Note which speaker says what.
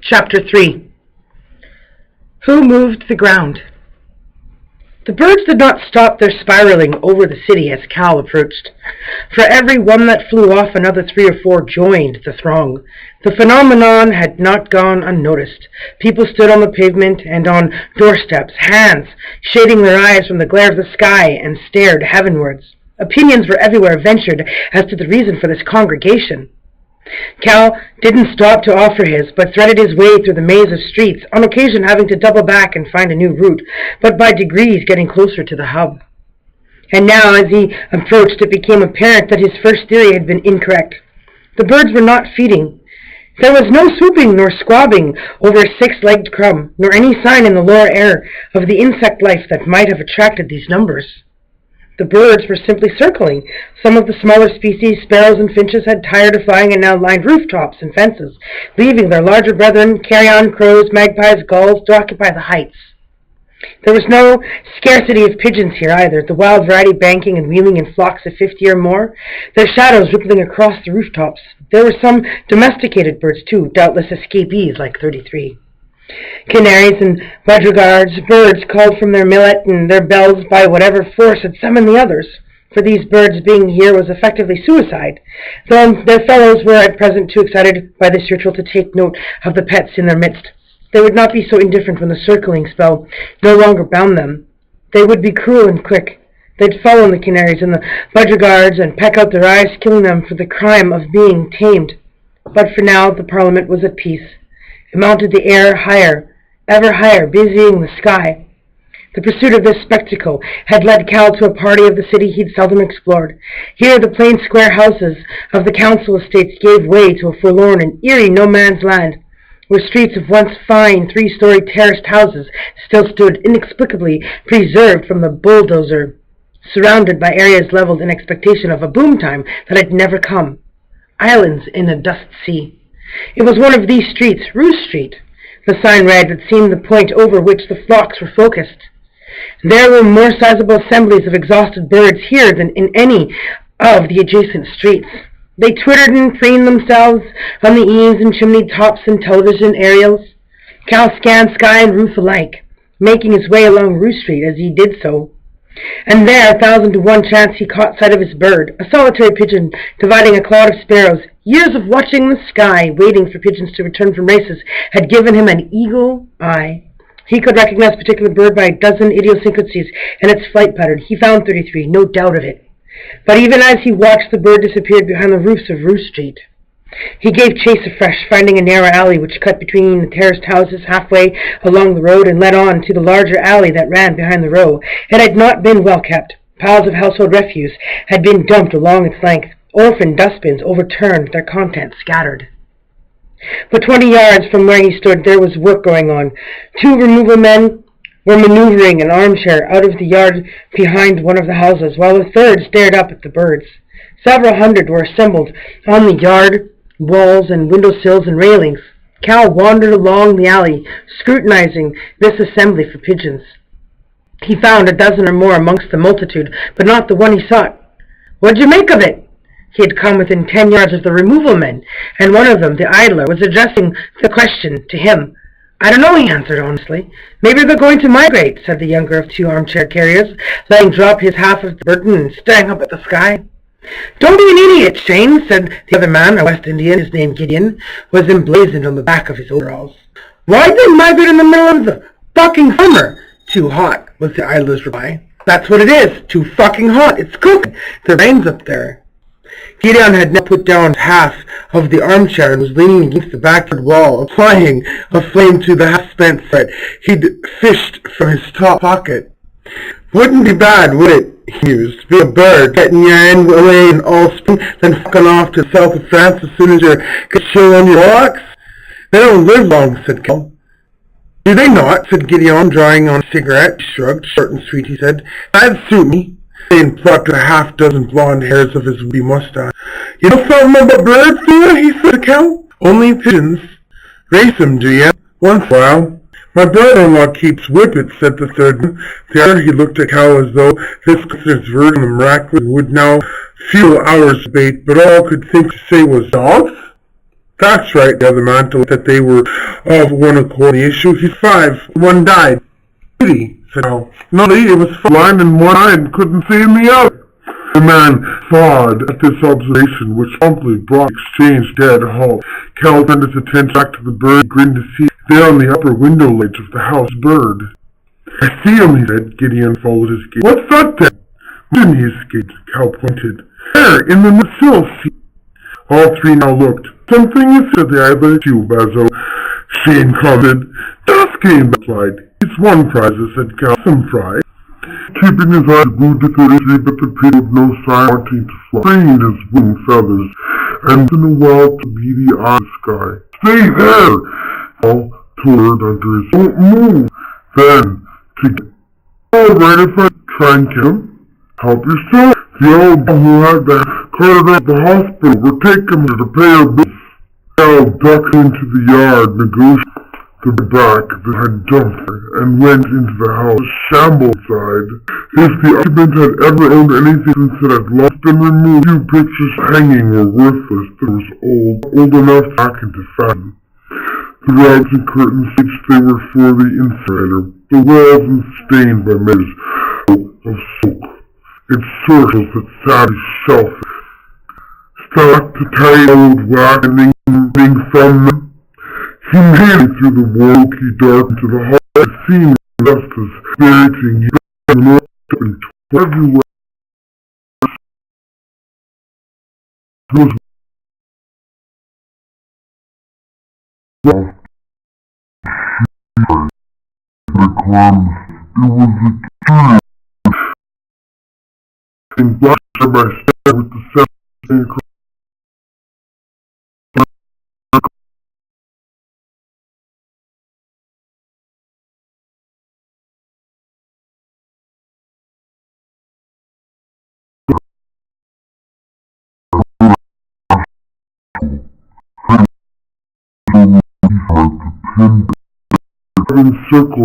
Speaker 1: Chapter 3. Who moved the ground? The birds did not stop their spiraling over the city as Cal approached. For every one that flew off, another 3 or 4 joined the throng. The phenomenon had not gone unnoticed. People stood on the pavement and on doorsteps, hands shading their eyes from the glare of the sky, and stared heavenwards. Opinions were everywhere ventured as to the reason for this congregation. Cal didn't stop to offer his, but threaded his way through the maze of streets, on occasion having to double back and find a new route, but by degrees getting closer to the hub. And now, as he approached, it became apparent that his first theory had been incorrect. The birds were not feeding. There was no swooping nor squabbing over a 6-legged crumb, nor any sign in the lower air of the insect life that might have attracted these numbers. The birds were simply circling. Some of the smaller species, sparrows and finches, had tired of flying and now lined rooftops and fences, leaving their larger brethren, carrion crows, magpies, gulls, to occupy the heights. There was no scarcity of pigeons here either, the wild variety banking and wheeling in flocks of 50 or more, their shadows rippling across the rooftops. There were some domesticated birds too, doubtless escapees like 33. Canaries and budgerigards, birds called from their millet and their bells by whatever force had summoned the others. For these birds being here was effectively suicide, though their fellows were at present too excited by this ritual to take note of the pets in their midst. They would not be so indifferent when the circling spell no longer bound them. They would be cruel and quick. They'd follow the canaries and the budgerigards and peck out their eyes, killing them for the crime of being tamed. But for now the Parliament was at peace. It mounted the air higher, ever higher, busying the sky. The pursuit of this spectacle had led Cal to a part of the city he'd seldom explored. Here the plain square houses of the council estates gave way to a forlorn and eerie no-man's land, where streets of once fine 3-story terraced houses still stood inexplicably preserved from the bulldozer, surrounded by areas leveled in expectation of a boom time that had never come. Islands in a dust sea. It was one of these streets, Roost Street, the sign read, that seemed the point over which the flocks were focused. There were more sizable assemblies of exhausted birds here than in any of the adjacent streets. They twittered and preened themselves on the eaves and chimney tops and television aerials. Cal scanned sky and roof alike, making his way along Roost Street as he did so. And there, 1,000 to 1 chance, he caught sight of his bird, a solitary pigeon dividing a cloud of sparrows. Years of watching the sky, waiting for pigeons to return from races, had given him an eagle eye. He could recognize a particular bird by a dozen idiosyncrasies and its flight pattern. He found 33, no doubt of it. But even as he watched, the bird disappeared behind the roofs of Roost Street. He gave chase afresh, finding a narrow alley which cut between the terraced houses halfway along the road and led on to the larger alley that ran behind the row. It had not been well kept. Piles of household refuse had been dumped along its length. Orphan dustbins overturned, their contents scattered. But 20 yards from where he stood there was work going on. 2 removal men were maneuvering an armchair out of the yard behind one of the houses, while a third stared up at the birds. Several hundred were assembled on the yard walls and windowsills and railings. Cal wandered along the alley, scrutinizing this assembly for pigeons. He found a dozen or more amongst the multitude, but not the one he sought. "What'd you make of it?" He had come within 10 yards of the removal men, and one of them, the idler, was addressing the question to him. "I don't know," he answered honestly. "Maybe they're going to migrate," said the younger of 2 armchair carriers, letting drop his half of the burden and staring up at the sky. "Don't be an idiot, Shane," said the other man, a West Indian, his name Gideon, was emblazoned on the back of his overalls. "Why'd they migrate in the middle of the fucking summer?" "Too hot," was the idler's reply. "That's what it is, too fucking hot. It's cooking. The rain's up there." Gideon had now put down half of the armchair and was leaning against the backyard wall, applying a flame to the half-spent cigarette he'd fished from his top pocket. "Wouldn't be bad, would it?" he mused. "Be a bird, getting your end away in all spring, then fucking off to the south of France as soon as you get chill on your rocks. They don't live long," said Cal. "Do they not?" said Gideon, drawing on a cigarette. He shrugged. "Short and sweet," he said. "That'd suit me." And plucked a half-dozen blonde hairs of his wee mustache. "You know something about birds, do you?" he said to Cal. "Only pigeons." "Race 'em, do you?" "Once in a while." "My brother-in-law keeps whippets," said the third one. The other, he looked at Cal as though this coincidence version of miraculous would now fuel hours of debate, but all could think to say was, "Dogs?"
Speaker 2: That's right, the other man told that they were of one accord. The issue, he's 5. One died. Pity, said Cal. No, it was blind in one eye and couldn't see in the other. The man thawed at this observation, which promptly brought the exchange dead halt. Cal turned his attention back to the bird and grinned to see there on the upper window ledge of the house bird. I see him, he said. Gideon followed his gaze. What's that then? Then he escaped. Cal pointed. There, in the sill seat. All 3 now looked. Something is, said the eyelid you, Basil. Shane commented. Just came, replied. It's 1 prize, said Cal. Some prize. Keeping his eyes glued to 33, but the pig with no sign wanting to fly, preened his wing feathers, and in a wild to beady eye the sky. Stay there! Cal told under his don't move. Then, to get all right if I try and kill him? Help yourself. The old who had the carted out the hospital will take him to pay her bills. Cal ducked into the yard, negotiated the back that had dumped her, and went into the house, shambled inside. If the occupant had ever owned anything since it had lost and removed, few pictures hanging were worthless, but it was old enough to back into fashion. The rugs and curtains which they were for the incinerator, the walls stained by measures of soak, its circles that sadly shelf stacked the tight old wax and hanging from them. He made it through the wonky dark into the hall, and seemed just as spiriting. He looked up and everywhere was well. The crumbs. It was a tree. And black by side with the same circle